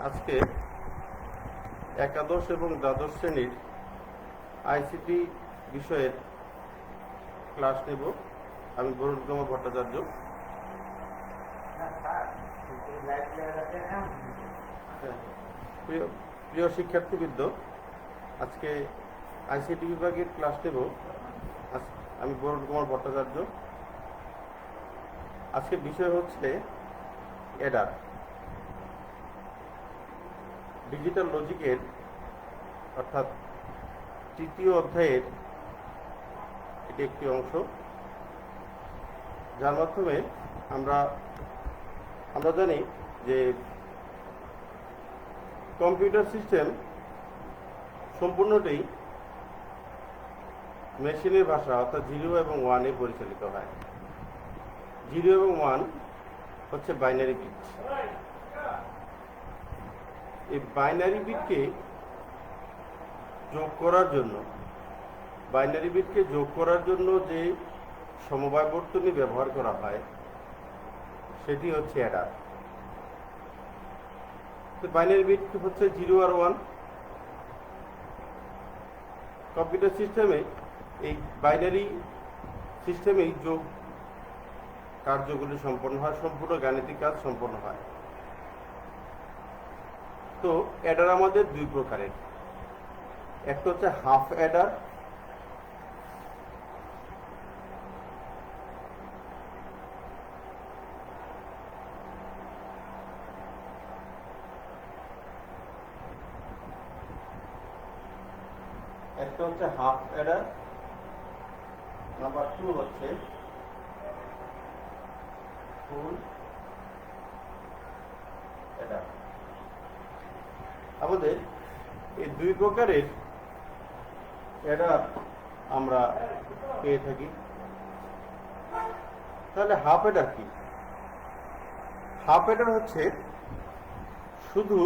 আজকে একাদশ এবং দ্বাদশ শ্রেণীর আইসিটি বিষয়ের ক্লাস নেব। আমি বরুণ কুমার ভট্টাচার্য। প্রিয় শিক্ষার্থীবৃন্দ, আজকে আইসিটি বিভাগের ক্লাস নেব। আমি বরুণ কুমার ভট্টাচার্য। আজকের বিষয় হচ্ছে এডার, ডিজিটাল লজিকের অর্থাৎ তৃতীয় অধ্যায়ের এটি একটি অংশ, যার মাধ্যমে আমরা জানি যে কম্পিউটার সিস্টেম সম্পূর্ণটাই মেশিনের ভাষা অর্থাৎ 0 এবং 1-এ পরিচালিত হয়। 0 এবং 1 হচ্ছে বাইনারি বিট। এই বাইনারি বিটকে যোগ করার জন্য যে সমবায় বর্তনী ব্যবহার করা হয় সেটি হচ্ছে অ্যাডার। তো বাইনারি বিট হচ্ছে 0 আর 1। কম্পিউটার সিস্টেমে এই বাইনারি সিস্টেমেই যোগ কার্যগুলি সম্পন্ন হয়, সম্পূর্ণ গাণিতিক কাজ সম্পন্ন হয়। তো অ্যাডার আমাদের দুই প্রকারের, একটা হচ্ছে হাফ অ্যাডার, নাম্বার 2 হচ্ছে ফুল অ্যাডার। আমাদের এই দুই প্রকারের অ্যাডার আমরা পেয়ে থাকি। তাহলে হাফ অ্যাডার কি? হাফ অ্যাডার হচ্ছে শুধু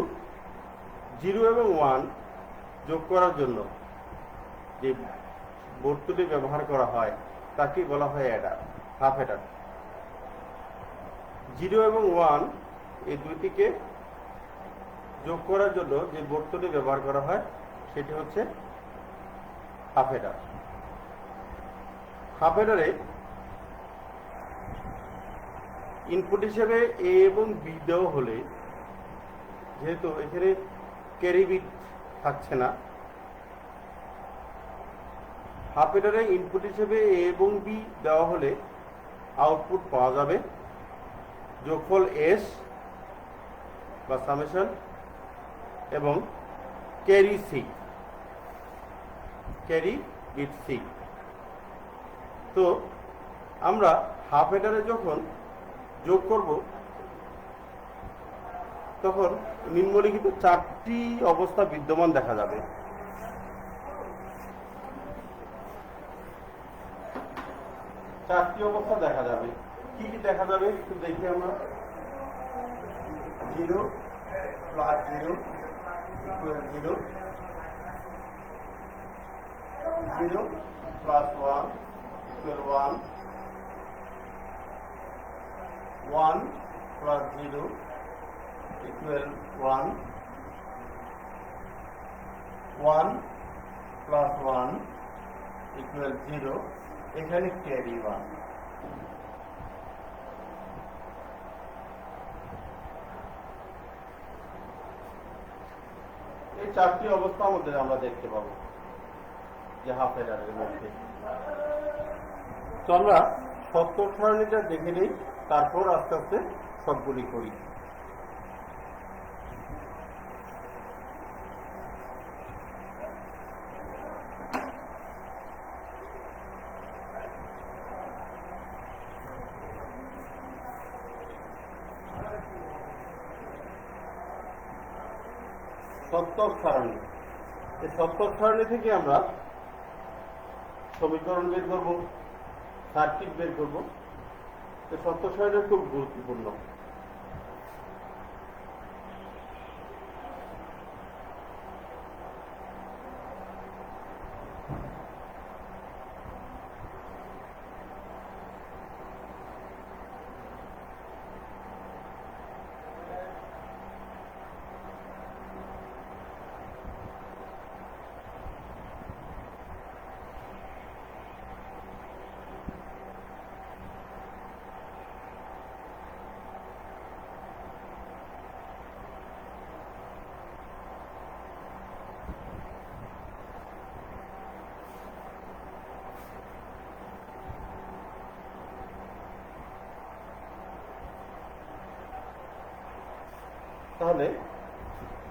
0 এবং 1 যোগ করার জন্য যে বর্তনী ব্যবহার করা হয় তাকে বলা হয় অ্যাডার, হাফ অ্যাডার। 0 এবং 1 এই দুইটিকে যোগ করার জন্য যে বর্তনী ব্যবহার করা হয় সেটি হচ্ছে হাফ অ্যাডার। হাফ অ্যাডারে ইনপুট হিসেবে এ এবং বি দেওয়া হলে, যেহেতু এখানে ক্যারি বিট থাকছে না, হাফ অ্যাডারে ইনপুট হিসেবে এ এবং বি দেওয়া হলে আউটপুট পাওয়া যাবে যোগফল এস বা সামেশন এবং ক্যারি বিট সি। তো আমরা হাফ অ্যাডারে যখন যোগ করব তখন নিম্নলিখিত 4টি অবস্থা বিদ্যমান দেখা যাবে। কি কি দেখা যাবে একটু দেখি আমরা। 0 plus 0 equal 0, 0 plus 1 equal 1, 1 plus 0 equal 1, 1 plus 1 equal 0, এখানে ক্যারি 1। এই 4টি অবস্থা মধ্যে আমরা দেখতে পাবো যে হাফ অ্যাডারের মধ্যে। তো আমরা সত্তর সারণীটা দেখে নিই, তারপর আস্তে আস্তে সবগুলি করি। সত্তর সারণী, এই সত্তর সারণী থেকে আমরা সমীকরণ বের করব, সার্কিট বের করব। এই সত্তর সারণীটা খুব গুরুত্বপূর্ণ। তাহলে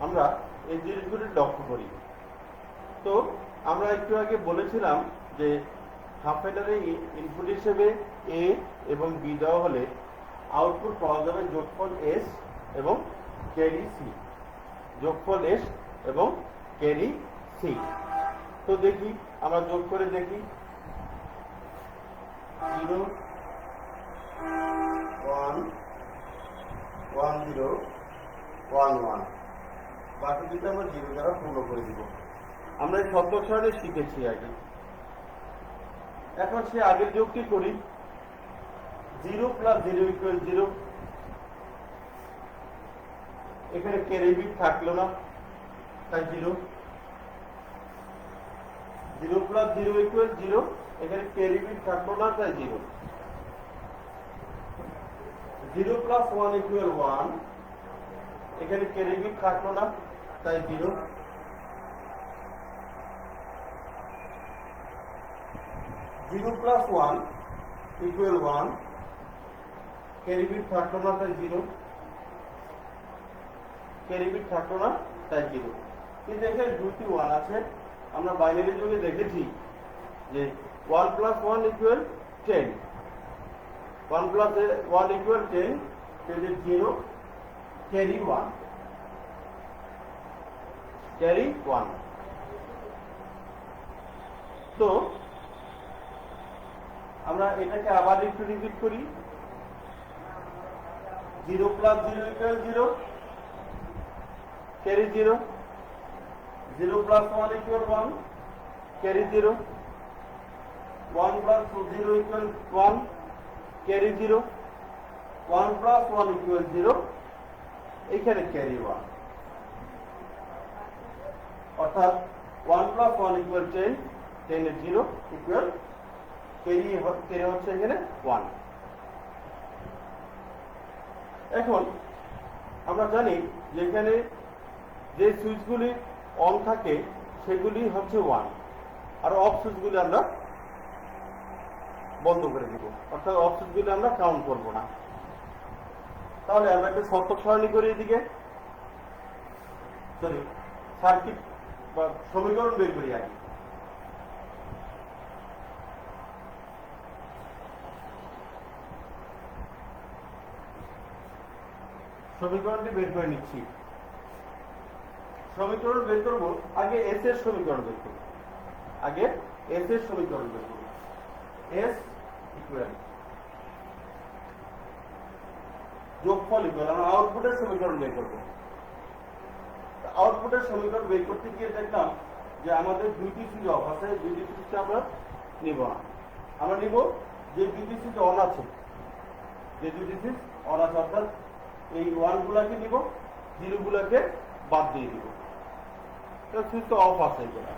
আমরা এই জিনিসগুলি লক্ষ্য করি। তো আমরা একটু আগে বলেছিলাম যে হাফ অ্যাডারে ইনপুট হিসেবে এ এবং বি দেওয়া হলে আউটপুট পাওয়া যাবে যোগফল এস এবং ক্যারি সি, যোগফল এস এবং ক্যারি সি। তো দেখি, আমরা যোগ করে দেখি, 0 1 1 0 1 1, বাকি দুটো আমরা 0 দ্বারা পূর্ণ করে দিব। আমরা এই শব্দ সারণী শিখেছি আগে। এখন সে আগের যোগটি করি, 0 প্লাস 0 ইকুয়াল 0। এখানে ক্যারি বিট থাকলো না, তাই 0। 0 প্লাস 0 ইকুয়াল 0, এখানে ক্যারি বিট থাকলো না, তাই 0। 0 প্লাস 1 ইকুয়াল 1, এখানে ক্যারি বিট থাকলো না, তাই 0। 0 প্লাস 1 ইকুয়াল 1, ক্যারি বিট থাকলো না, তাই 0। ক্যারি বিট থাকলো না, তাই 0। কিন্তু এখানে দুটি 1 আছে। আমরা বাইনারি যুগে দেখেছি যে 1 plus 1 equal 10, 1 plus 1 equal 10, 0 carry 1, carry 1। তো আমরা এটাকে আবার একটু রিপিট করি, 0 plus 0 equal 0, carry 0। 0 plus 1 equal 1, carry 0। 1 plus 0 equal 1, carry 0। 1 plus 1 equal 0, এখানে ক্যারি 1। অর্থাৎ 1 প্লাস 1 ইকুয়াল 10, 10 এর 0 ইকুয়াল ক্যারি হচ্ছে এখানে 1। এখন আমরা জানি যে এখানে যে সুইচগুলি অন থাকে সেগুলি হচ্ছে 1, আর অফ সুইচগুলি আমরা বন্ধ করে দিব, অর্থাৎ অফ সুইচগুলি আমরা কাউন্ট করব না। তাহলে আমরা একটা শর্ত সারণী করি, এদিকে সরি সার্কিট বা সমীকরণ বের করি আগে। সমীকরণটি বের করে নিচ্ছি। সমীকরণ বের করবো, আগে এস এর সমীকরণ বের করবো। আগে এস এর সমীকরণ বের করবো। এস ইকুয়াল যোগফল ইকুয়াল, আমরা আউটপুটের সমীকরণ বের করবো। আউটপুটের সমীকরণ বের করতে গিয়ে দেখলাম যে আমাদের দুইটি সুইচ অফ আছে, দুইটি সুইচ আমরা নিব না। আমরা নিব যে দুইটি সুইচ অন আছে, যে দুইটি সুইচ অন আছে, অর্থাৎ এই 1 গুলাকে নিব, 0 গুলাকে বাদ দিয়ে দিব। সুইচ তো অফ আছে এগুলা।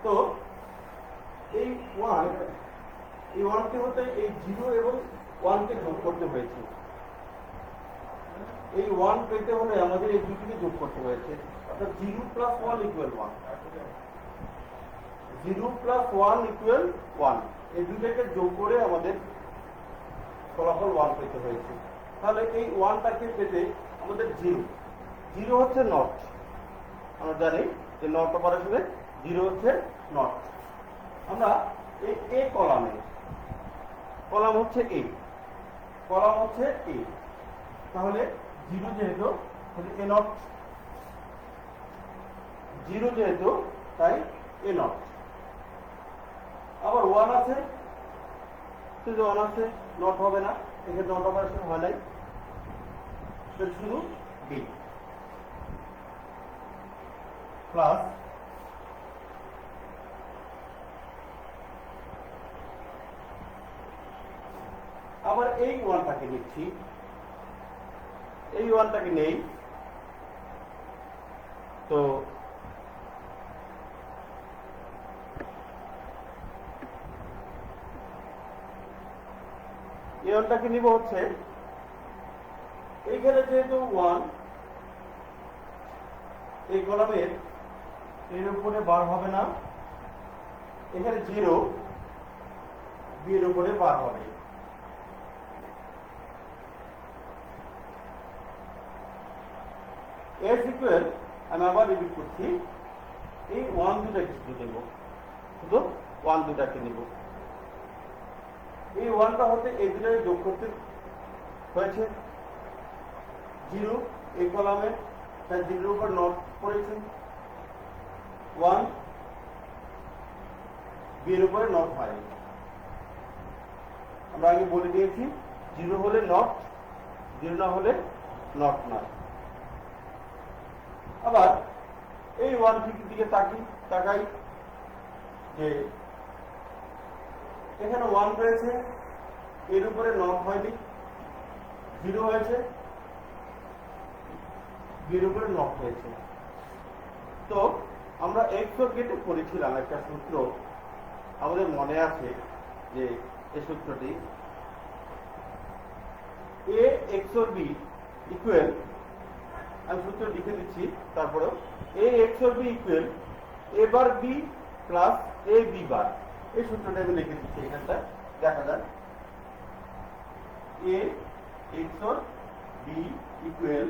তো এই 1 কে হতে এই 0 এবং 1 কে যোগ করতে হয়েছে। এই 1 পেতে হলে আমাদের এই দুটিকে যোগ করতে হয়েছে, অর্থাৎ 0 প্লাস 1 ইকুয়াল 1। 0 প্লাস 1 ইকুয়াল 1, এই দুটাকে যোগ করে আমাদের ফলাফল 1 পেতে হয়েছে। তাহলে এই 1টাকে পেতে আমাদের 0 হচ্ছে নট। আমরা জানি যে নট অপারেশনে 0 হচ্ছে নট। আমরা এই এ কলামে, কলাম হচ্ছে এ, কলাম হচ্ছে এ, তাহলে 0 যেহেতু এ নট, 0 যেহেতু তাই এ নট। আবার 1 আছে, শুধু 1 আছে, নট হবে না, এখানে নট অপারেশন হয় নাই, শুধু বি প্লাস আবার এই 1টাকে নিচ্ছি, এই 1টাকে নেই। তো এই 1টাকে নিব হচ্ছে এইখানে যেহেতু 1 এই কলামের এর উপরে বার হবে না, এখানে 0 বি এর উপরে বার হবে। এস ইকুয়াল, আমি আবার রিপিট করছি, এই ওয়ান দুটাকে শুধু নেব, শুধু ওয়ান দুটাকে নেব। এই ওয়ানটা হতে এই দুটাকে যোগ করতে হয়েছে, জিরো এই কলামে, তাই জিরোর উপর নট পড়েছে, ওয়ান বি এর উপরে নট হয়নি। আমরা আগে বলে দিয়েছি জিরো হলে নট, জিরো না হলে নট নয়। আবার এই ওয়ান দিকে তাকাই যে এখানে ওয়ান রয়েছে, এর উপরে নট হয়নি, জিরো হয়েছে, এর উপরে নট হয়েছে। তো আমরা এক্সর গেটে পড়েছিলাম একটা সূত্র, আমাদের মনে আছে যে এই সূত্রটি এ এক্সর বি ইকুয়াল, আমি সূত্র লিখে দিচ্ছি, তারপরেও এ XOR B equal A bar B plus A B বার। এই সূত্রটা আমি লিখে দিচ্ছি এখানটা, দেখা যাক। এ XOR B equal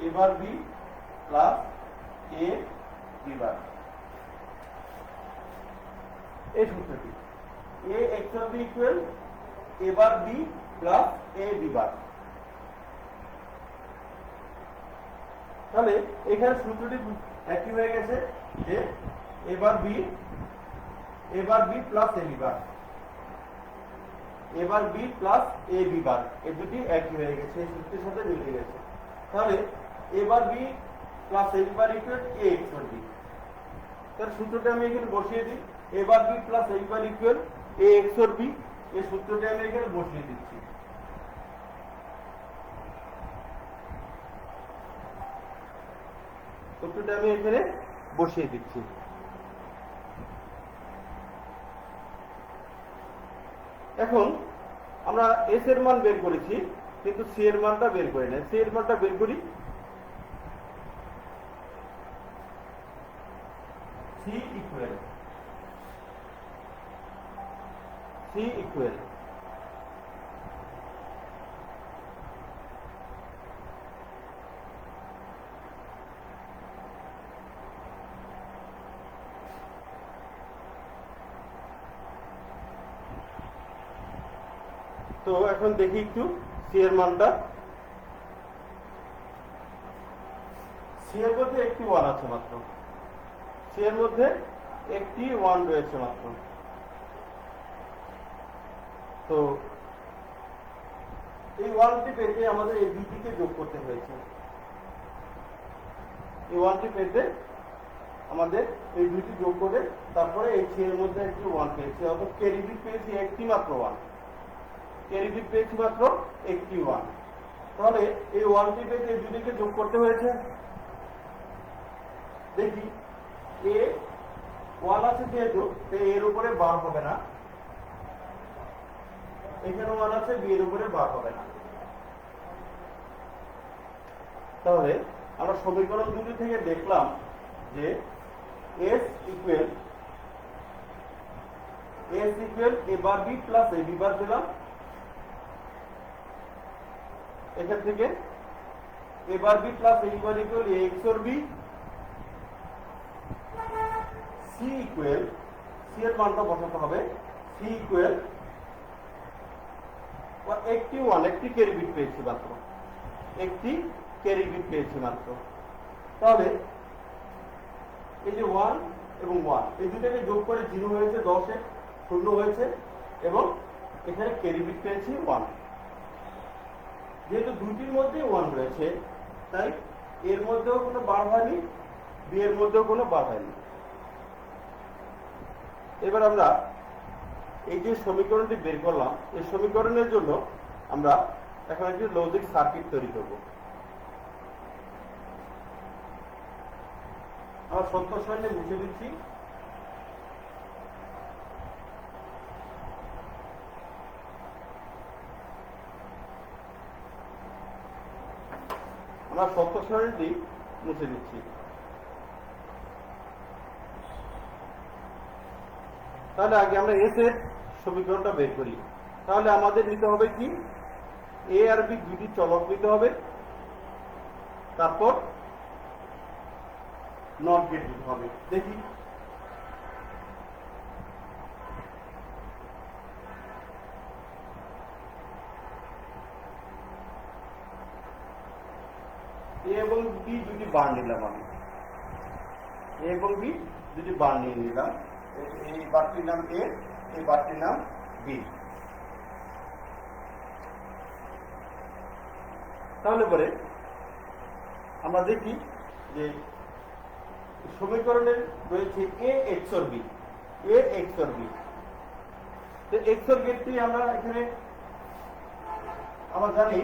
A bar B plus A B বার, এই সূত্রটি এ XOR B equal A bar B plus A B বার। তাহলে এখানে সূত্রটি একই হয়ে গেছে যে এবার বি প্লাস এ বি বার, এবার বি প্লাস এ বি বার, এই দুটি একই হয়ে গেছে, এই সূত্রের সাথে মিলে গেছে। তাহলে এবার B plus A B bar equal A XOR B. তার সূত্রটা আমি এখানে বসিয়ে দিই, এবার B plus A B bar equal A XOR B, এই সূত্রটা আমি এখানে বসিয়ে দিচ্ছি। সূত্রটা আমি এখানে বসিয়ে দিচ্ছি। এখন আমরা এস এর মান বের করেছি, কিন্তু সি এর মানটা বের করি না। সি এর মানটা বের করি, সি ইকুয়াল তো এখন দেখি একটু সি এর মানটা। সি এর মধ্যে একটি ওয়ান আছে মাত্র, সি এর মধ্যে একটি ওয়ান রয়েছে মাত্র। তো এই ওয়ানটি পেতে আমাদের এই দুটিকে যোগ করতে হয়েছে, এই ওয়ানটি পেতে আমাদের এই দুটি যোগ করে তারপরে এই সি এর মধ্যে একটি ওয়ান পেয়েছি, অর্থাৎ ক্যারি বিট পেয়েছি একটি মাত্র ওয়ান, ক্যারি বিট পেয়েছি মাত্র একটি ওয়ান। তাহলে এই ওয়ানটি পেতে এই দুটিকে যোগ করতে হয়েছে। দেখি এ ওয়ান আছে যেহেতু এর উপরে বার হবে না, এখানে ওয়ান আছে, বি এর উপরে বার হবে না। তাহলে আমরা সমীকরণ দুটি থেকে দেখলাম যে S equal A bar B plus A B bar দিলাম, এখান থেকে A bar B plus A bar equal A XOR B. C equal, C এর মানটা বসাতে হবে, সি ইকুয়াল একটি ওয়ান, একটি ক্যারি বিট পেয়েছি মাত্র, একটি ক্যারি বিট পেয়েছি মাত্র। তাহলে এই যে ওয়ান এবং ওয়ান এই দুটাকে যোগ করে জিরো হয়েছে, 10 এ 0 হয়েছে, এবং এখানে ক্যারি বিট পেয়েছি ওয়ান। যেহেতু দুটির মধ্যে ওয়ান রয়েছে, তাই এর মধ্যেও কোনো বার হয়নি, বি এর মধ্যেও কোনো বার হয়নি। এবার আমরা এই যে সমীকরণটি বের করলাম, এই সমীকরণের জন্য আমরা এখন একটি লজিক সার্কিট তৈরি করব। আমরা সত্য সারণী মুছে দিচ্ছি। আমরা সত্য সারণীটি মুছে দিচ্ছি। তাহলে আগে আমরা এস এর সমীকরণটা বের করি। তাহলে আমাদের নিতে হবে কি, এ আর বি দুটি চলক নিতে হবে, তারপর নট গেট দিতে হবে। দেখি এ এবং বি দুটি বার নিলাম, আমি এ এবং বি দুটি বার নিয়ে নিলাম। এই বারটির নাম এ, এই বারটির নাম বি। তাহলে পরে আমরা দেখি যে সমীকরণের রয়েছে এ এক্সর বি, এ এক্সর বি। তো এক্সর গেটটি আমরা এখানে আমরা জানি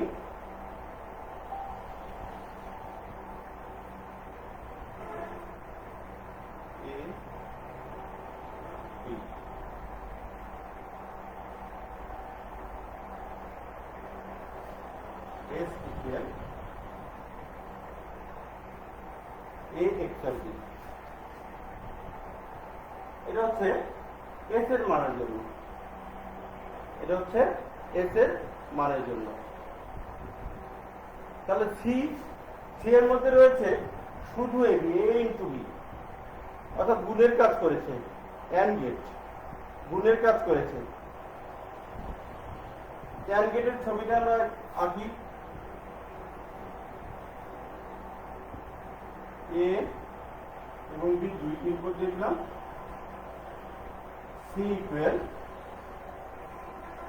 S equal A XOR B। এটা হচ্ছে S এর মানের জন্য, এটা হচ্ছে S এর মানের জন্য। তাহলে সি এর মধ্যে রয়েছে শুধু A B, A into B, অর্থাৎ গুণের কাজ করেছে, অ্যান্ড গেট গুণের কাজ করেছে। অ্যান্ড গেটের ছবিটা আমরা আঁকি। এ এবং বি দুই ইনপুট দিয়ে দিলাম, C equal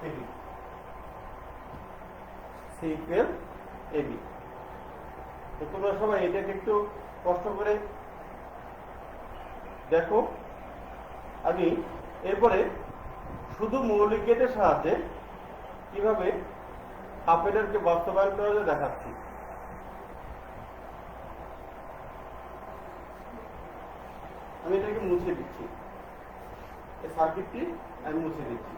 AB, C equal AB. তো তোমরা সবাই এটাকে একটু কষ্ট করে দেখো। আমি এরপরে শুধু মৌলিক গেটের সাহায্যে কিভাবে হাফ এডারকে বাস্তবায়ন করা যায় দেখাচ্ছি। আমি এটাকে মুছে দিচ্ছি, এই সার্কিটটি আমি মুছে দিচ্ছি।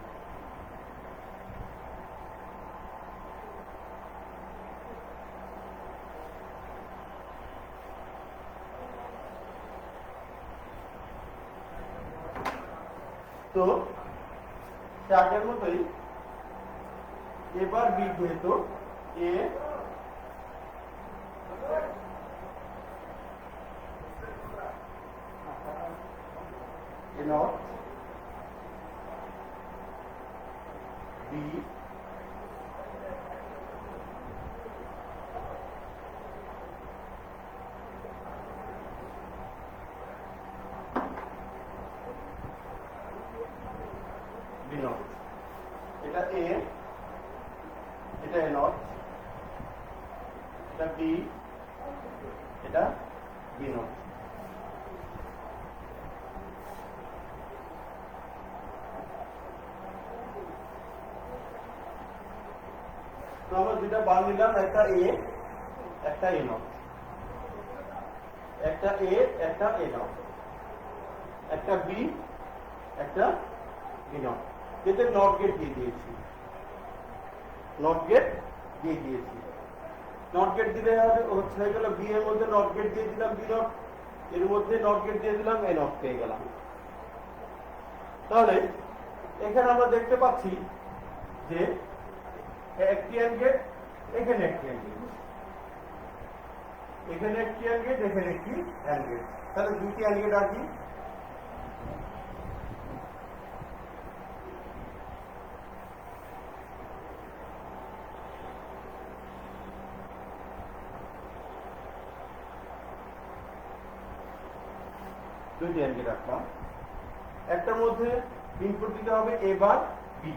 তো আগের মতোই এবার বি যেহেতু এ নট বি বি নট, এটা এ, এটা এ নট, এটা বি, এটা বি নট। তো আমরা দুটা বার নিলাম, একটা এ, একটা এ নট, একটা এ, একটা এ নট, একটা বি, একটা বি নট। এতে নট গেট দিয়ে দিয়েছি, নট গেট দিয়ে দিয়েছি। নট গেট দিলে হয়ে গেল বি এর মধ্যে নট গেট দিয়ে দিলাম বি নট, এর মধ্যে নট গেট দিয়ে দিলাম এ নট, পেয়ে গেলাম। তাহলে এখানে আমরা দেখতে পাচ্ছি যে একটি অ্যান্ড গেট, এখানে একটি অ্যান্ড গেট, এখানে একটি অ্যান্ড গেট, এখানে একটি অ্যান্ড গেট। তাহলে দুটি অ্যান্ড গেট আঁকি। দুইটি অ্যান্ড গেট রাখলাম। একটার মধ্যে ইনপুট দিতে হবে এ বার বি,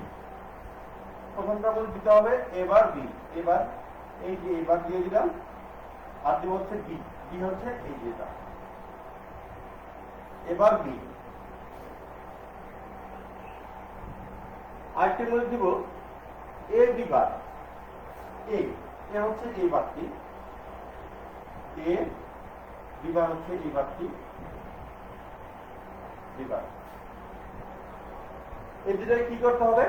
প্রথমটার মধ্যে দিতে হবে এ বার বি। এবার এই যে এবার দিয়ে দিলাম, আর দিব হচ্ছে বি, বি হচ্ছে এই যেটা এবার বি। আরেকটির মধ্যে দিব এ বি বার, এ হচ্ছে এই বারটি, এ বি বার হচ্ছে এই বারটি, বিবার। এই দুটাকে কি করতে হবে?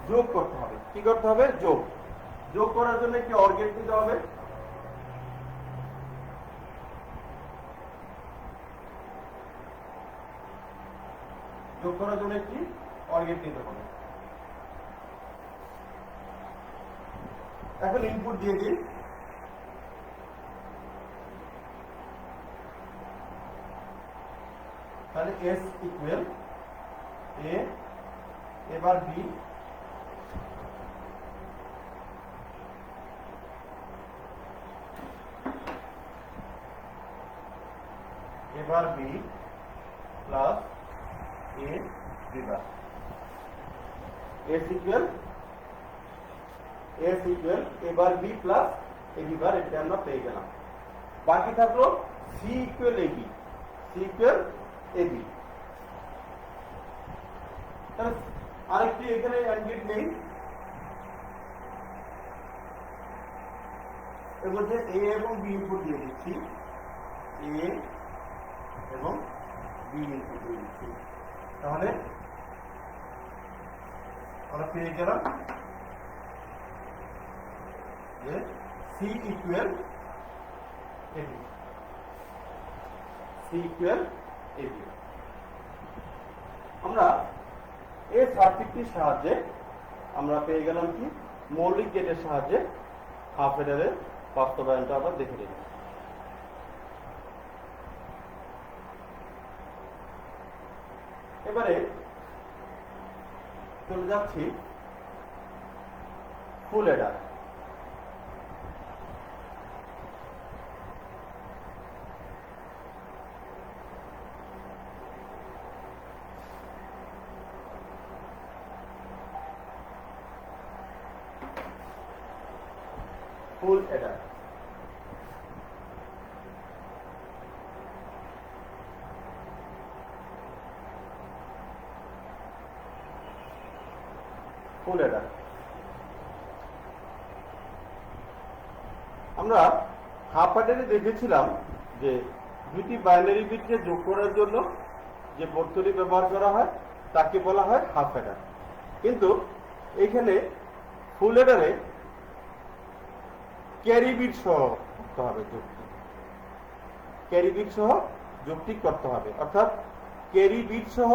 যোগ করতে হবে। কি করতে হবে? যোগ। যোগ করার জন্য একটি অর গেট দিতে হবে। যোগ করার জন্য একটি অর গেট দিতে হবে। এখন ইনপুট দিয়ে দিই। তাহলে S equal A, A bar B, A bar B plus A B bar, S equal A bar B plus A B bar, এটা আমরা পেয়ে গেলাম। বাকি থাকলো C equal A B, C equal A B. তাহলে আরেকটি এখানে অ্যান্ড নেই, এর মধ্যে এ এবং বি ইনপুট দিয়ে দিচ্ছি, এ এবং বি ইনপুট দিয়ে দিচ্ছি। তাহলে আমরা পেয়ে গেলাম যে C equal A B, C equal A B. আমরা এই সার্কিটটির সাহায্যে আমরা পেয়ে গেলাম কি, মৌলিক গেটের সাহায্যে হাফ এডারের বাস্তবায়নটা আমরা দেখে নিলাম। এবারে চলে যাচ্ছি ফুল এডার। ফুল এডার আমরা হাফ অ্যাডারে দেখেছিলাম যে দুটি বাইনারি বিটকে যোগ করার জন্য যে বর্তনী ব্যবহার করা হয় তাকে বলা হয় হাফ অ্যাডার। কিন্তু এখানে ফুল অ্যাডারে ক্যারি বিট সহ করতে হবে, ক্যারি বিট সহ যুক্তি করতে হবে। অর্থাৎ ক্যারি বিট সহ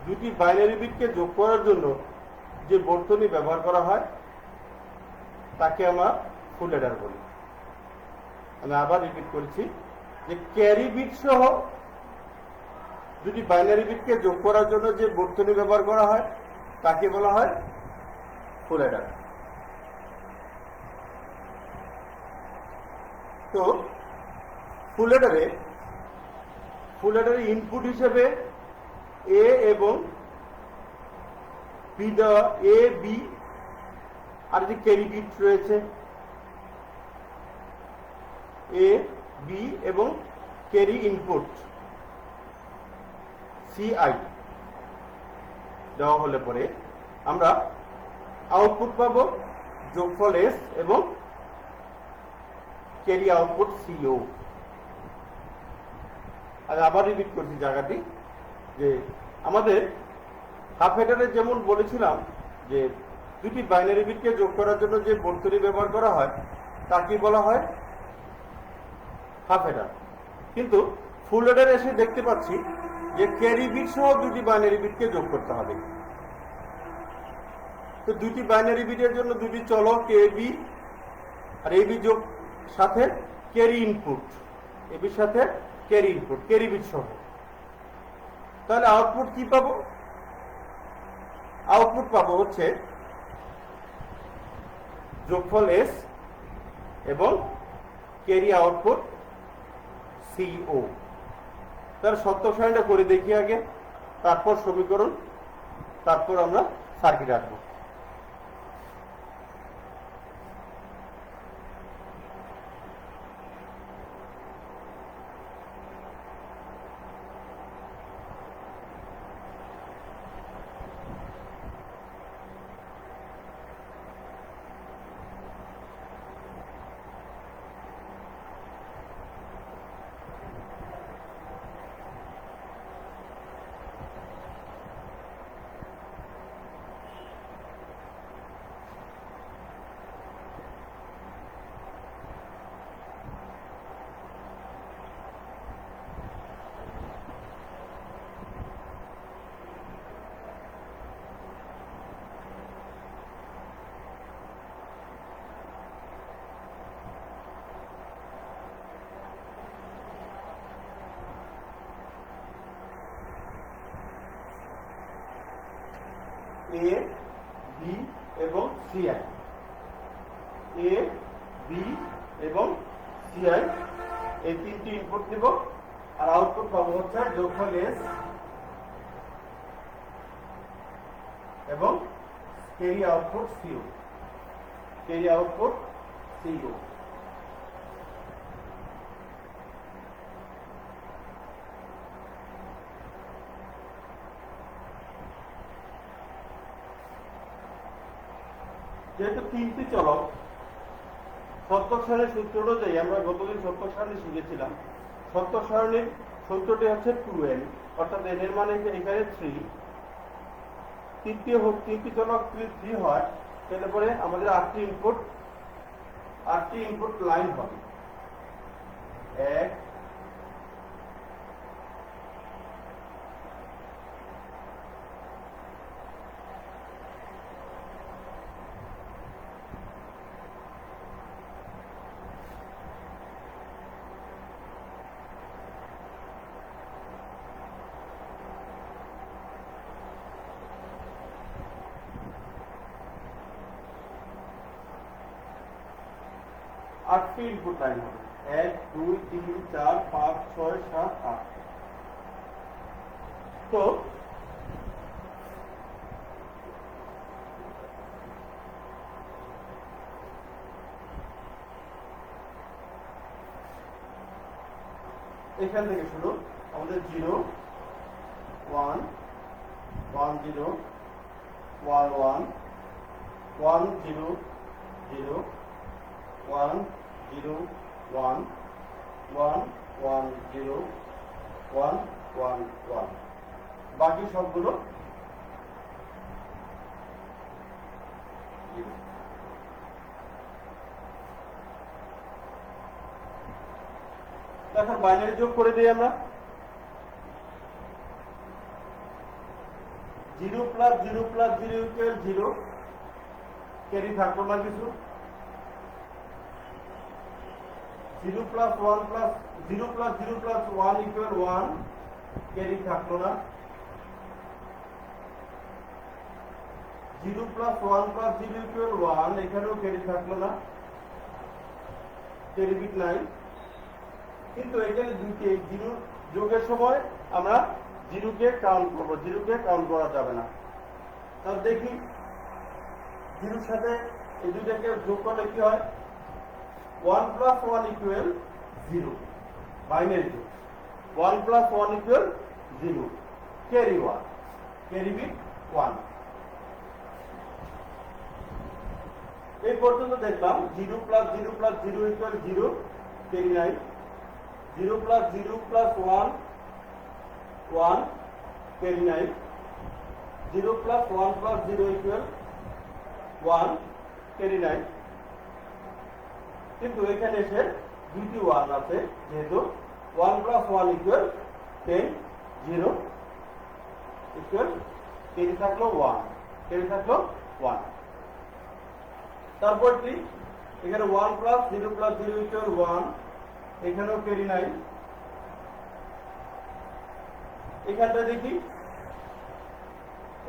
দুটি বাইনারি বিটকে যোগ করার জন্য যে বর্তনী ব্যবহার করা হয় তাকে আমরা ফুল অ্যাডার বলি। আমি আবার রিপিট করছি যে ক্যারি বিট সহ দুটি বাইনারি বিটকে যোগ করার জন্য যে বর্তনী ব্যবহার করা হয় তাকে বলা হয় ফুল অ্যাডার। তো ফুল অ্যাডারে ইনপুট হিসেবে এ এবং বি দেওয়া, এ বি আর যে ক্যারি বিট রয়েছে এ বি এবং ক্যারি ইনপুট সিআই দেওয়া হলে পরে আমরা আউটপুট পাবো যোগফল এস এবং ক্যারি আউটপুট সিও। আর আবার রিপিট করছি জায়গাটি, যে আমাদের হাফ অ্যাডারে যেমন বলেছিলাম যে দুটি বাইনারি বিটকে যোগ করার জন্য যে বর্তনী ব্যবহার করা হয় তাকে বলা হয় হাফ অ্যাডার। কিন্তু ফুল অ্যাডারে এসে দেখতে পাচ্ছি যে ক্যারি বিট সহ দুটি বাইনারি বিটকে যোগ করতে হবে। তো দুটি বাইনারি বিটের জন্য দুটি চলক A B R A B যোগ সাথে ক্যারি ইনপুট, এবির সাথে ক্যারি ইনপুট, ক্যারি বিট সহ। তাহলে আউটপুট কি পাবো? আউটপুট পাবো হচ্ছে যোগফল এস এবং ক্যারি আউটপুট সিও। তার সত্য সারণীটা করে দেখি আগে, তারপর সমীকরণ, তারপর আমরা সার্কিট আঁকবো। এ বি এবং সিআই, এ বি এবং সিআই এই তিনটি ইনপুট নিব, আর আউটপুট পাবো হচ্ছে যোগফল এস এবং carry output CO, carry output CO. যেহেতু তিনটি চলক, সত্যক সারণীর সূত্র অনুযায়ী আমরা গতদিন সত্যক সারণী শিখেছিলাম। সত্যক সারণীর সূত্রটি হচ্ছে 2n, অর্থাৎ n এর মানে এখানে 3, তিনটি চলক 3 হয়, তাহলে পরে আমাদের 8টি ইনপুট লাইন হবে। 1 8টি ইনপুট লাইন হবে, 1 2 3 4 5 6 7 8। তো এখান থেকে শুরু, আমাদের 0 1 1 0 1 1 1 0 0 1 0 1 1 1 0 1 1 1, বাকি সবগুলো 0। এখন বাইনারি যোগ করে দিই আমরা। 0 প্লাস 0 প্লাস 0 ইকুয়াল 0, ক্যারি থাকলো না কিছু। 0 plus 1 plus 0 plus 0 plus 1 equal 1, carry থাকলো না। 0 প্লাস 1 প্লাস 0 ইকুয়াল 1, এখানেও ক্যারি থাকলো না, ক্যারি বিট নাই। কিন্তু এখানে দুইটি 0 যোগের সময় আমরা 0 কে কাউন্ট করব, 0 কে কাউন্ট করা যাবে না। তাহলে দেখি 0 সাথে এই দুইটাকে যোগ করলে কি হয়। 1 plus 1 equal 0, বাইনারি যোগ। 1 plus 1 equal 0, carry 1, carry bit 1। এই পর্যন্ত দেখলাম 0 plus 0 plus 0 equal 0, carry 9। 0 plus 0 plus 1 1, carry 9। 0 plus 1 plus 0 equal 1, carry 9। কিন্তু এখানে এসে দুইটি 1 আছে, যেহেতু 1 plus 1 equal 10, 0 equal ক্যারি থাকলো 1, ক্যারি থাকলো 1। তারপর কি এখানে 1 plus 0 plus 0 equal 1, এখানেও ক্যারি নাই। এখানটা দেখি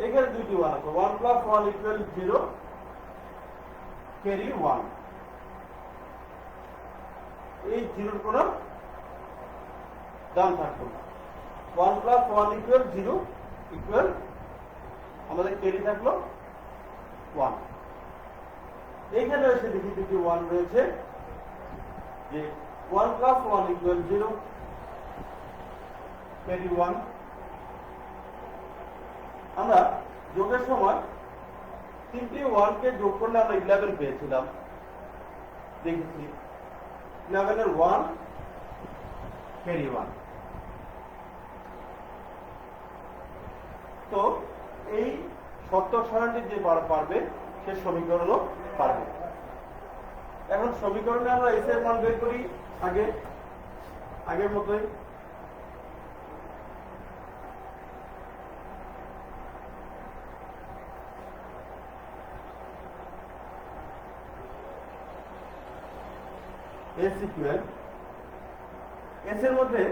এখানে দুইটি 1 আছে, 1 plus 1 equal 0, ক্যারি 1। এই 0 কোনো দাম থাকতো না। 1 plus 1 equal 0 equal আমাদের ক্যারি থাকলো 1। এইখানে এসে দেখি দুটি 1 রয়েছে, যে 1 plus 1 equal 0, ক্যারি 1। আমরা যোগের সময় তিনটি 1 কে যোগ করলে আমরা 11 পেয়েছিলাম, দেখেছি। 11 এর 1, ক্যারি 1। তো এই সত্যক সারণী যে পারবে সে সমীকরণও পারবে। এখন সমীকরণে আমরা এস এর মান বের করি আগের মতোই। এস ইকুয়াল, এস এর মধ্যে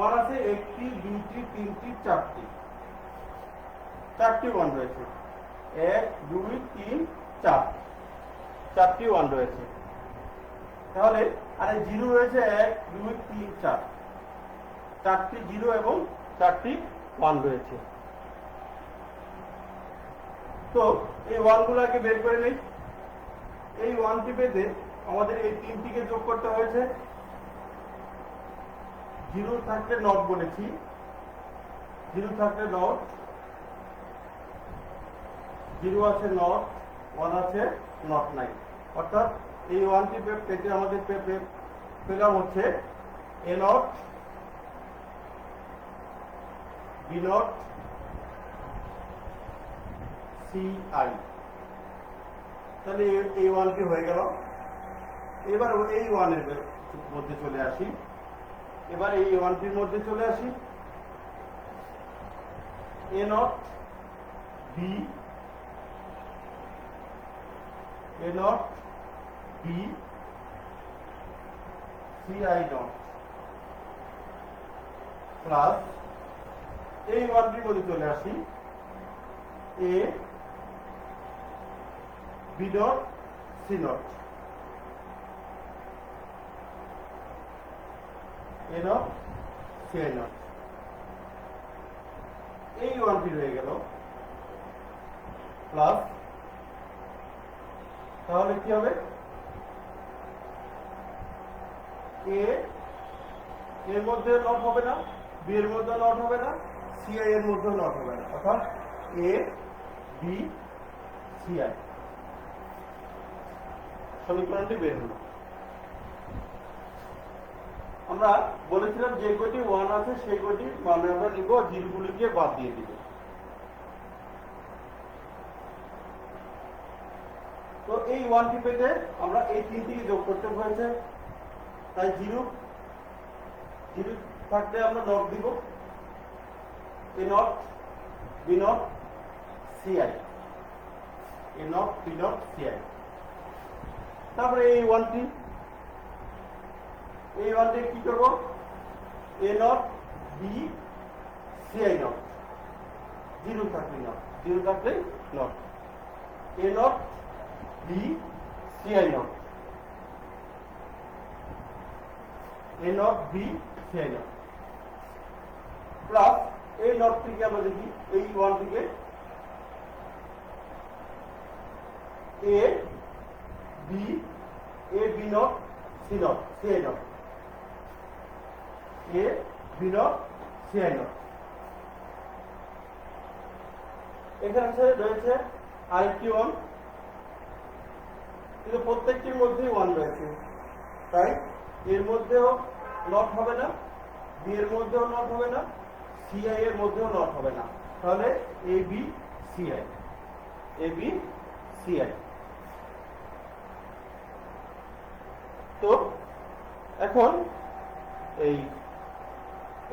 1 আছে 1টি 2টি 3টি 4টি। চারটি ওয়ান রয়েছে, 1 2 3 4, চারটি ওয়ান রয়েছে। তাহলে আরে জিরো রয়েছে 1 2 3 4, চারটি জিরো এবং চারটি ওয়ান রয়েছে। তো এই ওয়ানগুলোকে বের করে নেই। এই ওয়ানটি পেতে আমাদের এই তিনটিকে যোগ করতে হয়েছে। জিরো থাকলে নট বলেছি, জিরো থাকলে নট, জিরো আছে নট, ওয়ান আছে নট নাই। অর্থাৎ এই ওয়ানটি পেতে আমাদের পেলাম হচ্ছে A not, B not, C I. তাহলে এই ওয়ানটি হয়ে গেল। এবার এই ওয়ানের মধ্যে চলে আসি, এবার এই ওয়ানটির মধ্যে চলে আসি। A not B, A not B, C I not plus এই ওয়ানটির মধ্যে চলে আসি। A B not C not, A not C I not. এই ওয়ানটি রয়ে গেল প্লাস, তাহলে কি হবে? এ এর মধ্যে নট হবে না, বি এর মধ্যে নট হবে না, সি আই এর মধ্যে নট হবে না, অর্থাৎ এ বি সি আই। সমীকরণটি বের হলো। আমরা বলেছিলাম যে কটি ওয়ান আছে সেই কটি মানে আমরা নিব, জিরোগুলিকে বাদ দিয়ে দিব। তো এই ওয়ানটি পেতে আমরা এই তিনটিকে যোগ করতে হয়েছে, তাই জিরো জিরো থাকলে আমরা নট দিব, A not B not C I, A not B not C I. তারপরে এই ওয়ানটি কি করব? A not B C I not, zero থাকলে নট, জিরো থাকলে not, A not B C I not, A not B C I not plus এই নটটিকে আমরা দেখি, এই ওয়ানটিকে A B, A B not C not, C I not, A B not C I not. এখানে রয়েছে আরেকটি ওয়ান, কিন্তু প্রত্যেকটির মধ্যেই ওয়ান রয়েছে, তাই এর মধ্যেও নট হবে না, বি এর মধ্যেও নট হবে না, সি আই এর মধ্যেও নট হবে না। তাহলে A B C I, A B C I. তো এখন এই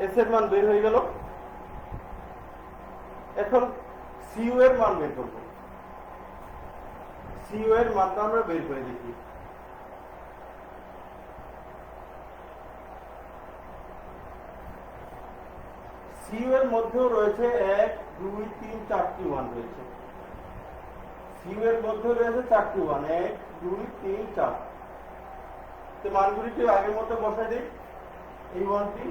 এস এর মান বের হয়ে গেল। এখন সিইউ এর মান বের করব। সিইউ এর মানটা আমরা বের করে দেখি। সিইউ এর মধ্যেও রয়েছে 1 2 3 4টি ওয়ান রয়েছে, সিইউ এর মধ্যেও রয়েছে 4টি ওয়ান, 1 2 3 4। তো মানগুলিকে আগের মতো বসাই দিই। এই ওয়ানটি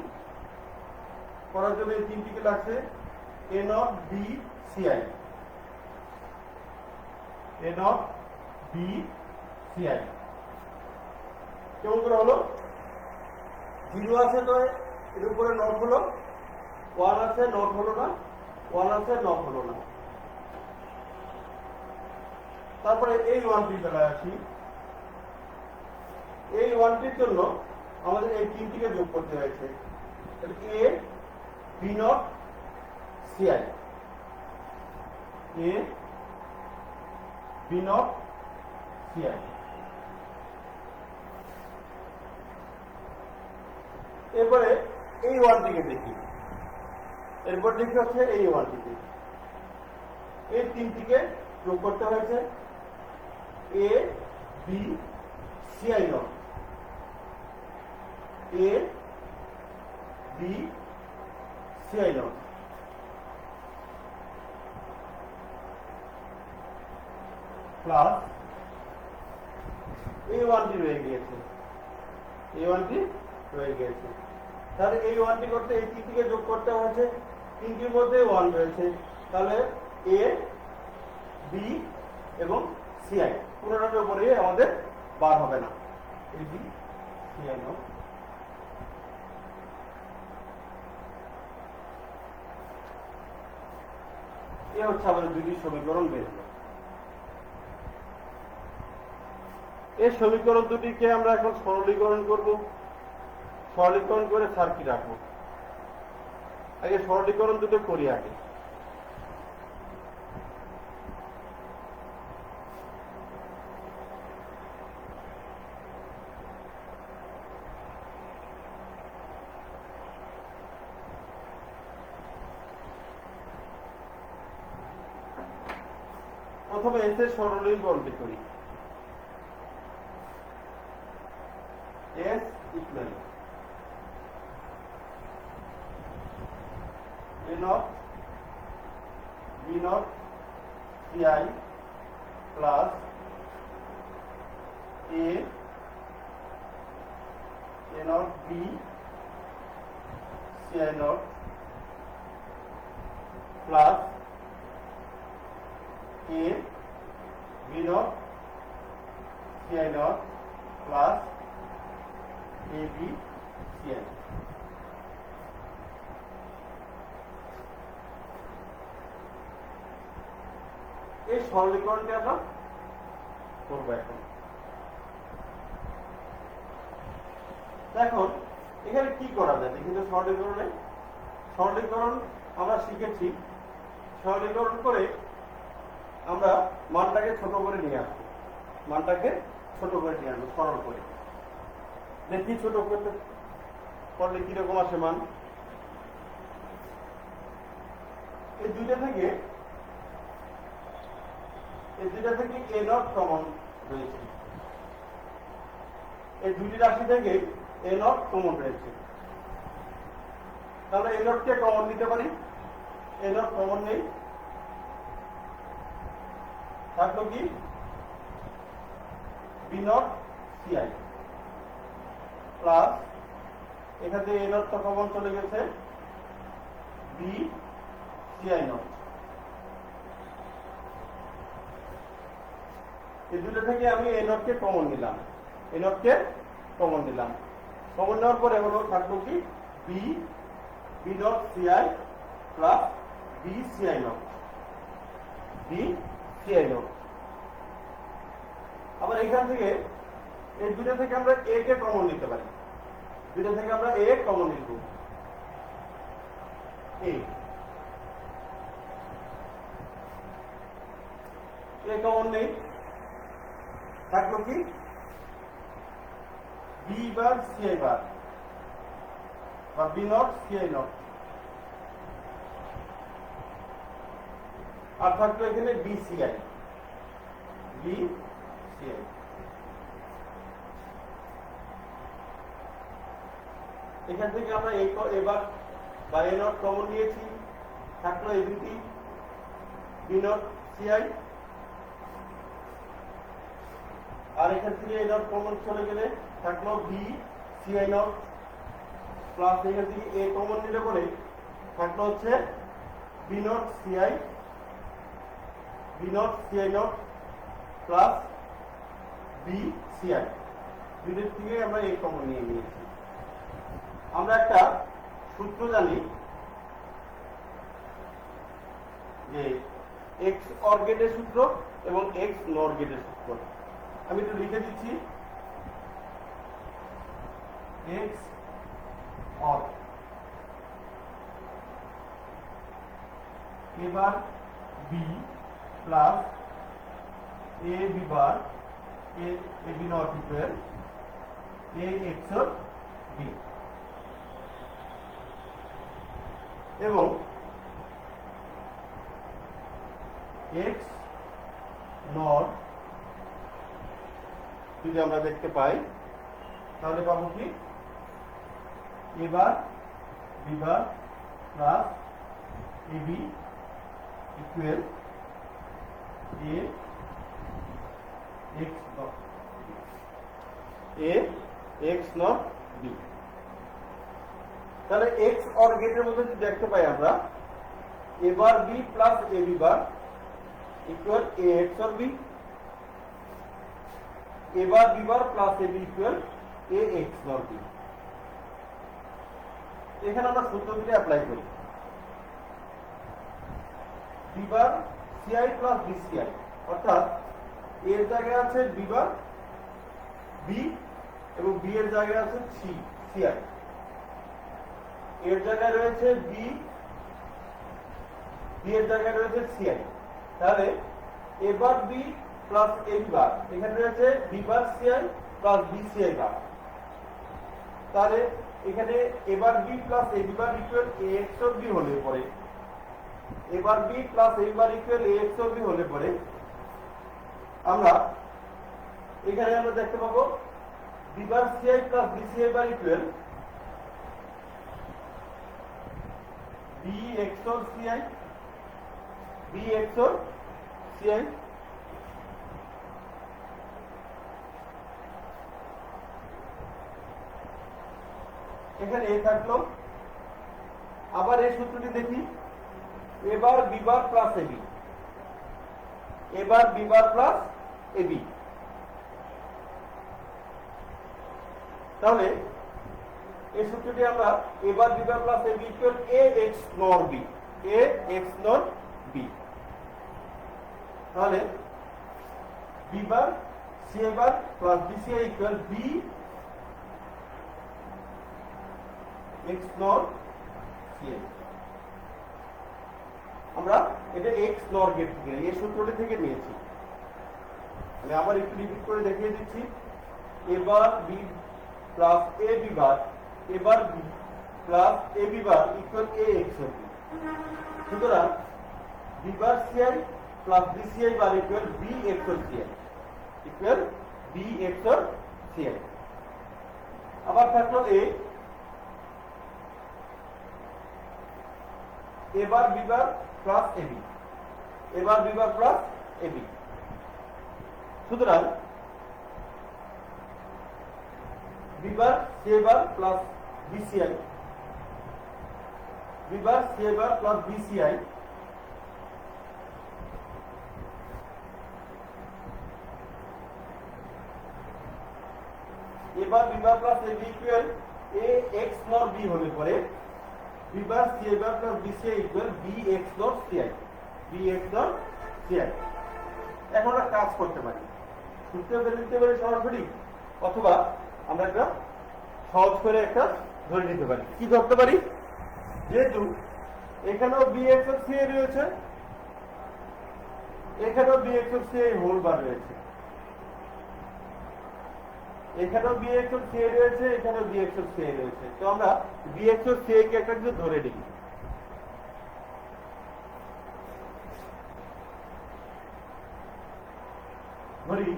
করার জন্য এই তিনটিকে লাগছে A not B C I, A not B C I. কেমন করে হলো? জিরো আছে তো এর উপরে নট হলো, ওয়ান আছে নট হলো না, ওয়ান আছে নট হলো না। তারপরে এই ওয়ানটি বেলায় আসি। এই ওয়ানটির জন্য আমাদের এই তিনটিকে যোগ করতে হয়েছে, A B not C I, A B not C I. এরপরে এই ওয়ানটিকে দেখি, এরপর দেখি হচ্ছে এই ওয়ানটিকে, এই তিনটিকে যোগ করতে হয়েছে, A B C I not, A B C I not. Plus এই ওয়ানটি রয়ে গিয়েছে, এই ওয়ানটি রয়ে গিয়েছে। তাহলে এই ওয়ানটি করতে এই তিনটিকে যোগ করতে হয়েছে, তিনটির মধ্যে ওয়ান রয়েছে, তাহলে এ বি এবং সিআই পুরোটার উপরে আমাদের বার হবে না। এ বি সিআই নট এ হচ্ছে আমাদের দুটি সমীকরণ বের হলো। এই সমীকরণ দুটিকে আমরা এখন সরলীকরণ করব। সরলীকরণ করে সার্কিট রাখবো। আগে সরলীকরণ দুটো করি আগে। প্রথমে এস এর সরলীকরণটি করি। S equal A not B not CI plus A not B CI not plus A B not CI not plus A B CI. এই সরলীকরণটি আমরা করব এখন। দেখুন এখানে কি করা যায়, কিন্তু সরলীকরণ আমরা শিখেছি। সরলীকরণ করে আমরা মানটাকে ছোট করে নিয়ে আসবো, মানটাকে ছোট করে নিয়ে আসবো সরল করে। দেখি ছোট করতে করলে কিরকম আসে মান। এই দুইটা থেকে এ নট কমন রয়েছে, এই দুটি রাশি থেকে এ নট কমন রয়েছে, তাহলে এ নটকে কমন নিতে পারি। এ নট কমন নেই, থাকলো কি বি নট সিআই প্লাস এখান থেকে এ নট তো কমন চলে গেছে, বি সিআই নট। এই দুটো থেকে আমি এ নটকে কমন নিলাম, এ নটকে কমন নিলাম। কমন নেওয়ার পরে হলো থাকলো কি B not CI plus B CI not, B CI not. আবার এখান থেকে এই দুটো থেকে আমরা এ কে কমন নিতে পারি, দুটো থেকে আমরা এ কমন নিব, এ কমন নেই, থাকলো কি বি বার সিআই বার বা বি নট সিআই নট, আর থাকলো এখানে বি সিআই, বি সিআই। এখান থেকে আমরা এবার বা এ নট কমন নিয়েছি, থাকলো এই দুটি বি নট সিআই, আর এখান থেকে এ নট কমন চলে গেলে থাকলো বি সিআই নট প্লাস এখান থেকে এ কমন নিলে পরে থাকলো হচ্ছে B not CI not plus B CI. দুটোর থেকে আমরা এ কমন নিয়ে নিয়েছি। আমরা একটা সূত্র জানি যে এক্স অর গেটের সূত্র এবং এক্স নর গেটের সূত্র। আমি একটু লিখে দিচ্ছি, X OR A bar B plus A B bar A B not equal A X OR B, এবং এক্স নট যদি আমরা দেখতে পাই তাহলে পাবো কি A bar B bar plus A B equal A x not a x not b। তাহলে x OR গেটের মধ্যে যদি দেখতে পাই আমরা a bar b plus a b bar equal a x OR b, a bar b bar plus a b equal a x not b। এখানে আমরা সূত্রটি অ্যাপ্লাই করি, b বার ci প্লাস bci, অর্থাৎ এর জায়গায় আছে b বার b এবং b এর জায়গায় আছে ci, এর জায়গায় রয়েছে b, b এর জায়গায় রয়েছে ci। তাহলে a bar b plus a b বার, এখানে রয়েছে b বার ci প্লাস bci বার। তাহলে এখানে a bar b plus a b bar equal a x of b হলে পরে a bar b plus a b bar equal a x of b হলে পরে আমরা এখানে আমরা দেখতে পাবো b bar ci plus bci bar equal b x of ci, b x of ci। এখানে a থাকলো, আবার এই সূত্রটি দেখি a bar b bar plus ab, a bar b bar plus ab। তাহলে এই সূত্রটি আমরা a bar b bar plus ab equal a x নর b, a x নর b। তাহলে b bar c bar plus bc equal b x not c। আমরা এটা x not get থেকে এই সূত্রটি থেকে নিয়েছি। আমি আবার একটু রিপিট করে দেখিয়ে দিচ্ছি, a bar b plus a b bar, a bar b plus a b bar equal a x of b। সুতরাং b bar ci plus bci bar equal b x of ci, equal b x of ci। আবার থাকলো a bar b bar plus ab, a bar b bar plus ab। সুতরাং b বার c বার plus bci, b বার c বার plus bci এবার b bar plus ab equal a x not b হলে পরে b bar c bar plus bci equal b x not ci, b x not ci। এখন আমরা কাজ করতে পারি, সূত্র ফেলে দিতে পারি সরাসরি, অথবা আমরা একটা সহজ করে একটা ধরে নিতে পারি। কি করতে পারি, যেহেতু এখানেও b x অফ ci রয়েছে, এখানেও b x of ci whole bar রয়েছে, এখানেও b x অফ ci রয়েছে, এখানেও b x অফ ci রয়েছে। তো আমরা b x অফ ci কে একটা কিছু ধরে নিই। ধরি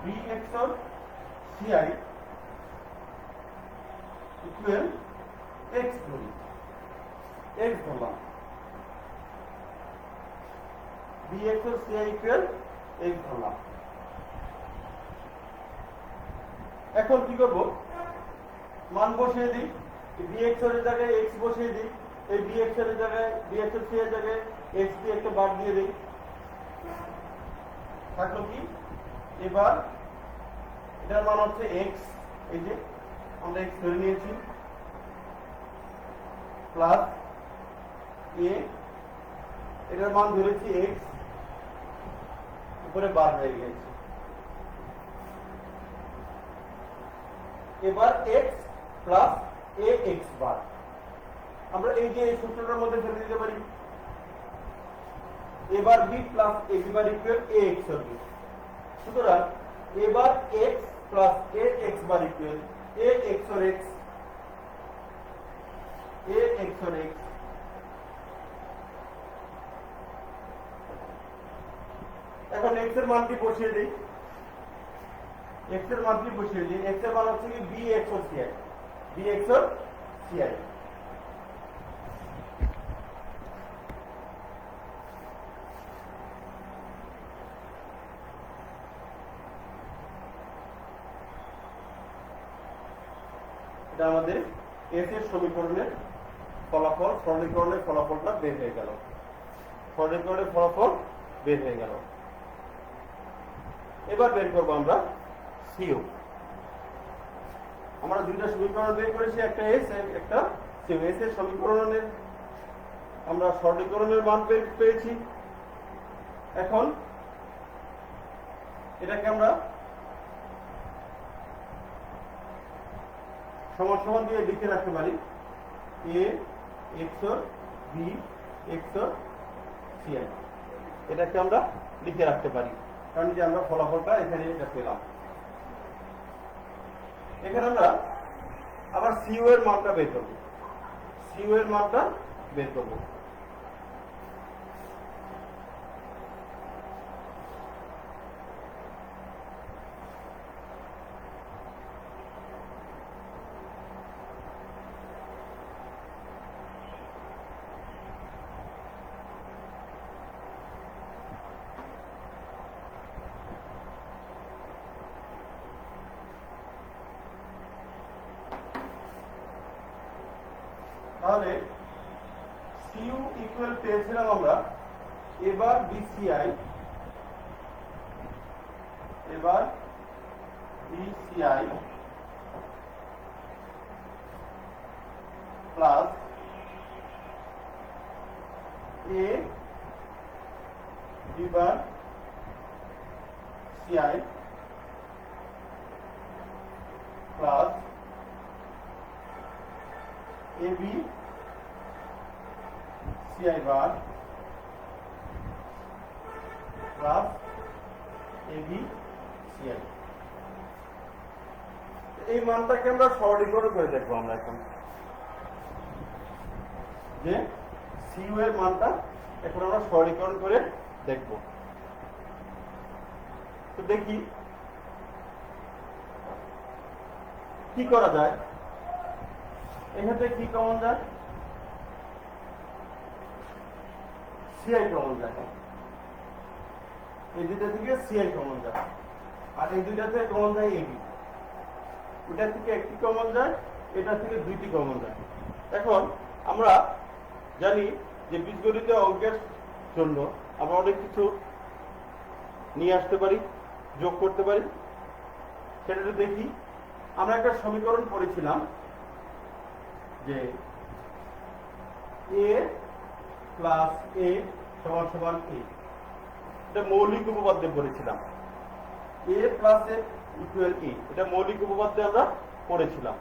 b x of ci equal x ধরি, x ধরলাম, b x of ci equal x ধরলাম। এখন কি করব, মান বসিয়ে দিই, bx এর জায়গায় x বসিয়ে দিই, এই bx এর জায়গায় bx এর c এর জায়গায় x দিয়ে একটা বার দিয়ে দিই। থাকলো কি, এবার এটার মান হচ্ছে x, এই যে আমরা x ধরে নিয়েছি, প্লাস a, এটার মান ধরেছি x, উপরে বার হয়ে গেছে। এবার x প্লাস a x বার আমরা এই যে সূত্রটার মধ্যে ফেলে দিতে পারি, এবার b plus a b bar equal a x of b। সুতরাং এবার x plus a x bar equal a x or x, a x or x। এখন x এর মানটি বসিয়ে দেই, x এর মানটি বসিয়ে দিই, x এর মান হচ্ছে কি b x of ci, b x of ci। এটা আমাদের এস এর সমীকরণের ফলাফল, সরলীকরণের ফলাফলটা বের হয়ে গেল। সরলীকরণের ফলাফল বের হয়ে গেল। এবার বের করবো আমরা সিও। আমরা দুইটা সমীকরণ বের করেছি, একটা এস একটা সিও। এস এর সমীকরণের আমরা সরলীকরণের মান পেয়েছি। এখন এটাকে আমরা সমান সমান দিয়ে লিখে রাখতে পারি এ এক্সর বি এক্সর সিআই। এটাকে আমরা লিখে রাখতে পারি, কারণ যে আমরা ফলাফলটা এখানে এটা পেলাম। এখানে আমরা আবার সিইউ এর মানটা বের করব। সিইউ এর মানটা বের করব। তাহলে সিইউ ইকুয়াল পেয়েছিলাম আমরা, এবার বিসিআই, এবার বিসিআই প্লাস এ এবার CI plus AB CI bar plus AB CI. এই মানটাকে আমরা সরলীকরণ করে দেখবো আমরা এখন, যে সিইউ এর মানটা এখন আমরা সরলীকরণ করে দেখব। তো দেখি কি করা যায়। এখানে কি কমন যায়? সিআই কমন যায়। এই দুইটা থেকে সিআই কমন যায়, আর এই দুইটা থেকে কমন যায় এবি। এটা থেকে একটি কমন যায়, এটা থেকে দুইটি কমন যায়। এখন আমরা জানি যে বীজগণিত অঙ্কের জন্য আমরা অনেক কিছু নিয়ে আসতে পারি, যোগ করতে পারি। সেটা দেখি। আমরা একটা সমীকরণ পড়েছিলাম যে এ প্লাস এ সমান সমান এ। এটা মৌলিক উপপাদ্যে পড়েছিলাম। এ প্লাস এ ইকুয়াল এ, এটা মৌলিক উপপাদ্যে আমরা পড়েছিলাম।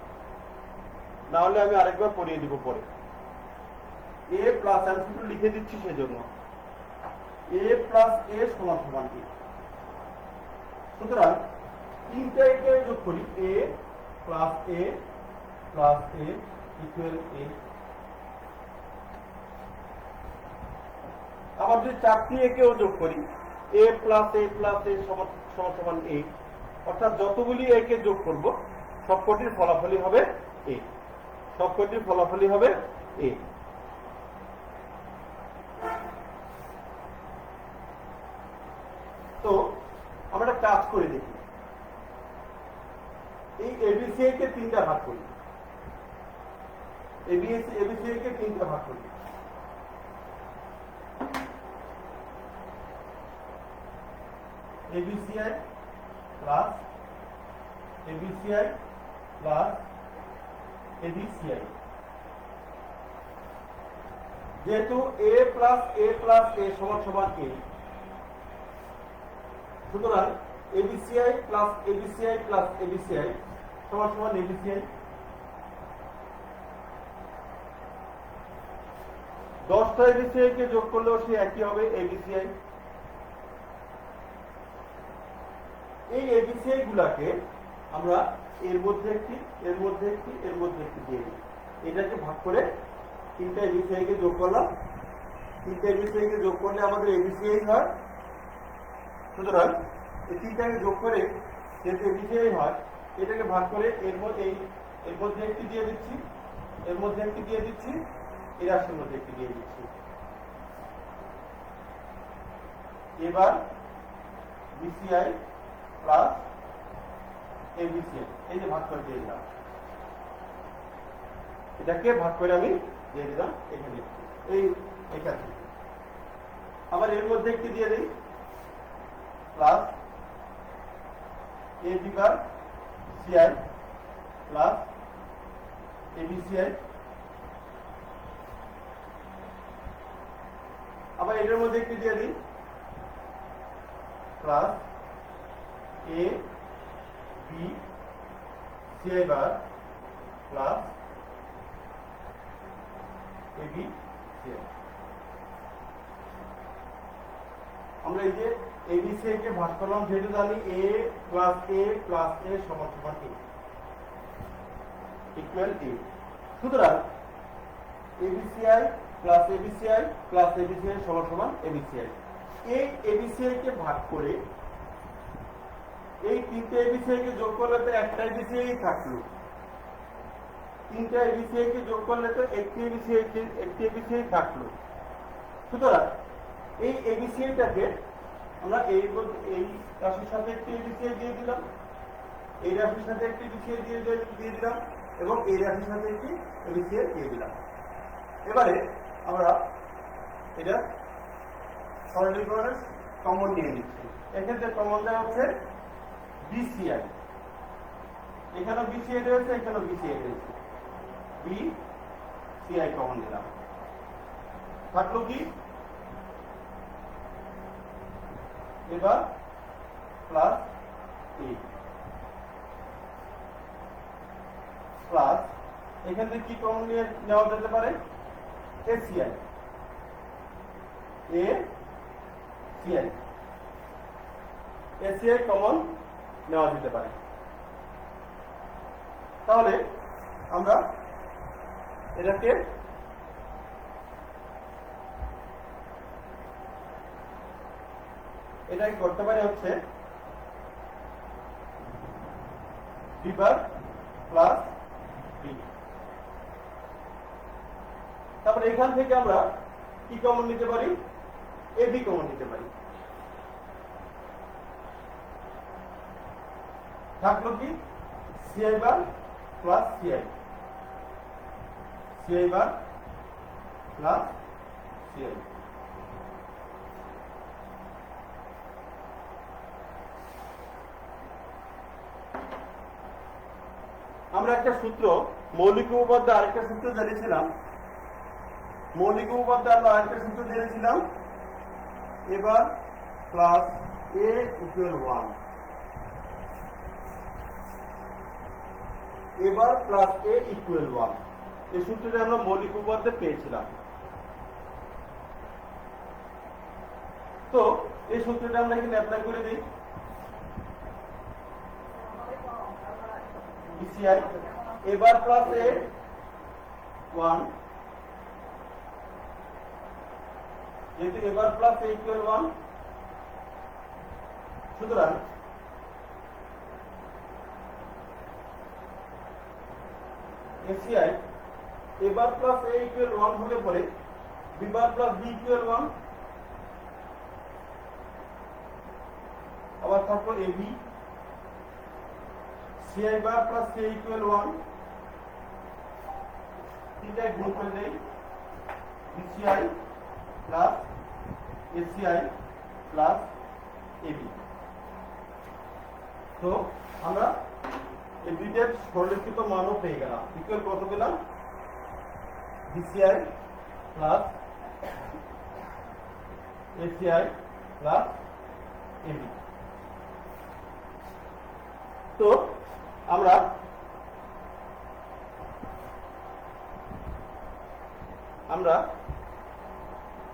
না হলে আমি আরেকবার পড়িয়ে দিব পরে। এ প্লাস, আমি শুধু লিখে দিচ্ছি সেজন্য, এ প্লাস এ সমান সমান এ। সুতরাং তিনটা একে যোগ করি, এ প্লাস এ প্লাস এ ইকুয়াল এ। আবার যদি চারটি একেও যোগ করি, এ প্লাস এ প্লাস এ সমান সমান এ, অর্থাৎ যতগুলি একে যোগ করব সবকটির ফলাফলই হবে এ, সবকটির ফলাফলই হবে এ। তো আমরা একটা কাজ করে দেখি, এই এবিসিআই কে তিনটা ভাগ করি, এবিসিআই কে তিনটা ভাগ করি। ABCI plus ABCI plus ABCI. যেহেতু এ প্লাস এ প্লাস এ সমান সমান এ, সুতরাং ABCI plus ABCI plus ABCI সমান সমান এবিসিআই। 10টা এবিসিআই কে যোগ করলেও সে একই হবে এবিসিআই। এই এবিসিআই গুলাকে আমরা এর মধ্যে একটি, এর মধ্যে একটি, এর মধ্যে একটি দিয়ে দিই। এটাকে ভাগ করে তিনটা এবিসিআই কে যোগ করলাম। তিনটা এবিসিআই কে যোগ করলে আমাদের এবিসিআই হয়। সুতরাং এই তিনটাকে যোগ করে যেহেতু এবিসিআই হয়, এটাকে ভাগ করে এর মধ্যে একটি দিয়ে দিচ্ছি, এর মধ্যে একটি দিয়ে দিচ্ছি, এই রাশির মধ্যে একটি দিয়ে দিচ্ছি। এবার বিসিআই প্লাস এবিসিআই, এই যে ভাগ করে দিয়ে দিলাম। এটাকে ভাগ করে আমি দিয়ে দিলাম এখানে, এখানে। আবার এর মধ্যে একটি দিয়ে দিই, plus A B bar CI plus ABCI. আবার এটার মধ্যে একটি দিয়ে দিই, plus A B CI bar plus A B CI. আমরা এই যে এবিসিআই কে ভাগ করলাম, যেহেতু জানি এ প্লাস এ প্লাস এ সমান সমান এ ইকুয়াল এ। সুতরাং ABCI plus ABCI plus ABCI সমান সমান এবিসিআই। এই এবিসিআই কে ভাগ করে এই তিনটে এবিসিআই কে যোগ করলে তো একটা এবিসিআই থাকলো, তিনটা এবিসিআই কে যোগ করলে তো একটি এবিসিআই থাকলো। সুতরাং এই এবিসিআইটাকে আমরা এই রাশির সাথে একটি এবিসিআই দিয়ে দিলাম, এই রাশির সাথে একটি এবিসিআই দিয়ে দিলাম এবং এই রাশির সাথে একটি এবিসিআই দিয়ে দিলাম। এবারে আমরা এটা সরলীকরণের কমন নিয়ে নিচ্ছি। এক্ষেত্রে কমন দেওয়া হচ্ছে বিসিআই, এখানেও বিসিআই রয়েছে, এখানেও বিসিআই রয়েছে, বিসিআই কমন দিলাম। থাকলো কি এবার প্লাস এ প্লাস এখান থেকে কি কমন নেওয়া যেতে পারে, এসিআই, এসিআই, এসিআই কমন নেওয়া যেতে পারে। তাহলে আমরা এটাকে করতে পারি হচ্ছে বি বার প্লাস বি। তারপরে এখান থেকে আমরা কি কমন নিতে পারি, এ বি কমন নিতে পারি। থাকলো কি CI bar plus CI, CI bar plus CI. আমরা একটা সূত্র মৌলিক উপপাদ্য আরেকটা সূত্র জেনেছিলাম, মৌলিক উপপাদ্য আমরা আরেকটা সূত্র জেনেছিলাম, এবার প্লাস এ ইকুয়াল 1, এবার প্লাস এ ইকুয়াল 1, এই সূত্রটা আমরা মৌলিক উপপাদ্যে পেয়েছিলাম। তো এই সূত্রটা আমরা এখানে অ্যাপ্লাই করে দিই। বিসিআই এবার প্লাস এ 1, যেহেতু এবার প্লাস এ ইকুয়াল 1, সুতরাং এসিআই এবার প্লাস এ ইকুয়াল 1 হলে পরে B bar plus B equal 1, আবার থাকলো AB CI bar plus C equal 1, তিনটায় গুণ করে দেই, BCI plus ACI plus AB. তো আমরা এই দুইটার সরলীকৃত মানও পেয়ে গেলাম। ইকুয়াল কত পেলাম, BCI plus ACI plus AB. তো আমরা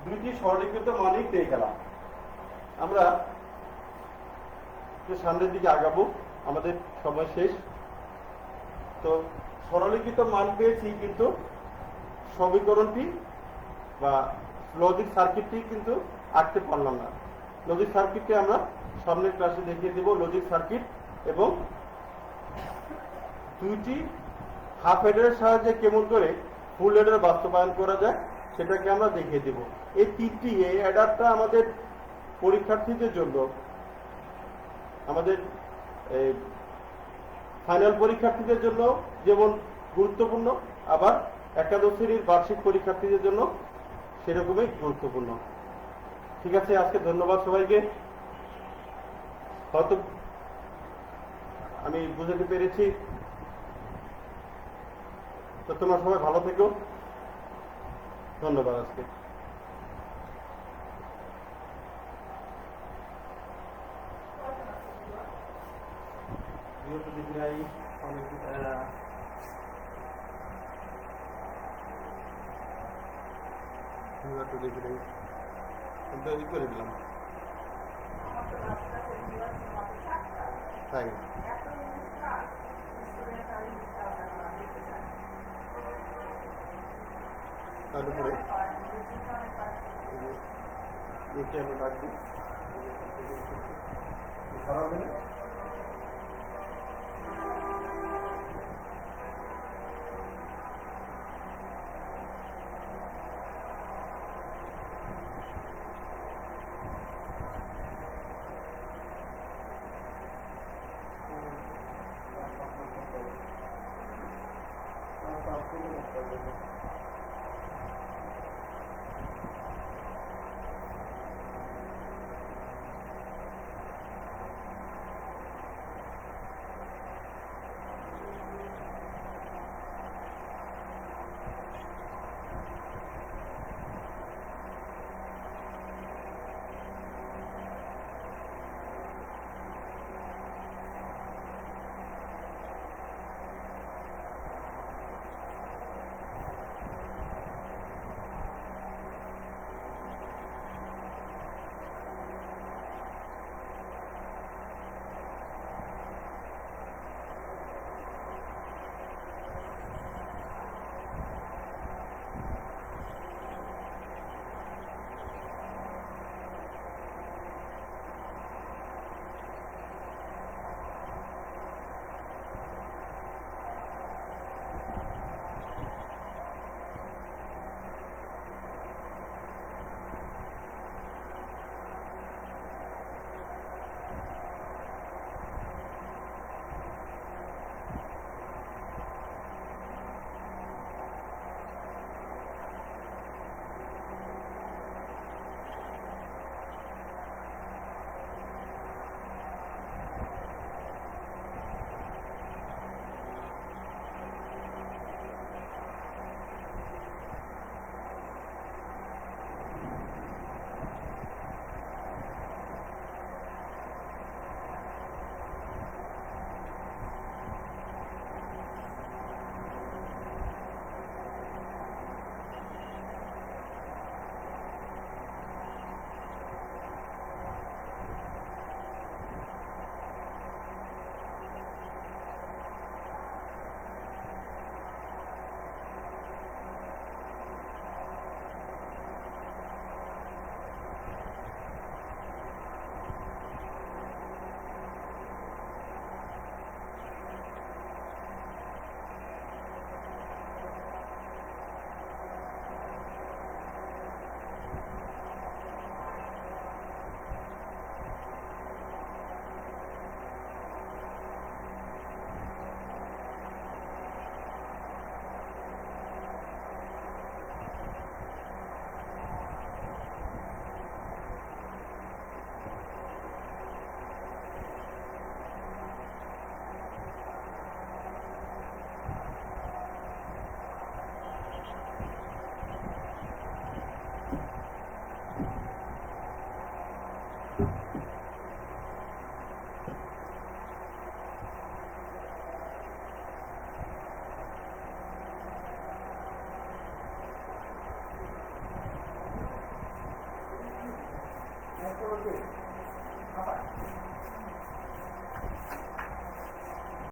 দুইটি সরলীকৃত মানই পেয়ে গেলাম। আমরা সামনের দিকে আগাবো, আমাদের সময় শেষ। তো সরলীকৃত মান পেয়েছি, কিন্তু সমীকরণটি বা লজিক সার্কিটটি কিন্তু আঁকতে পারলাম না। লজিক সার্কিটটি আমরা সামনের ক্লাসে দেখিয়ে দেব। লজিক সার্কিট এবং দুইটি হাফ হেডারের সাহায্যে কেমন করে ফুল হেডার বাস্তবায়ন করা যায় সেটাকে আমরা দেখিয়ে দেব। এই তিনটি, এই অ্যাডারটা আমাদের পরীক্ষার্থীদের জন্য, আমাদের ফাইনাল পরীক্ষার্থীদের জন্য যেমন গুরুত্বপূর্ণ, আবার একাদশ শ্রেণীর বার্ষিক পরীক্ষার্থীদের জন্য সেরকমই গুরুত্বপূর্ণ। ঠিক আছে, আজকে ধন্যবাদ সবাইকে। হয়তো আমি বুঝাতে পেরেছি। তো তোমরা সবাই ভালো থেকো। ধন্যবাদ আজকে। করে দিলাম, তাই তারপরে আমি বাদ দিই খারাপ হলে Apa?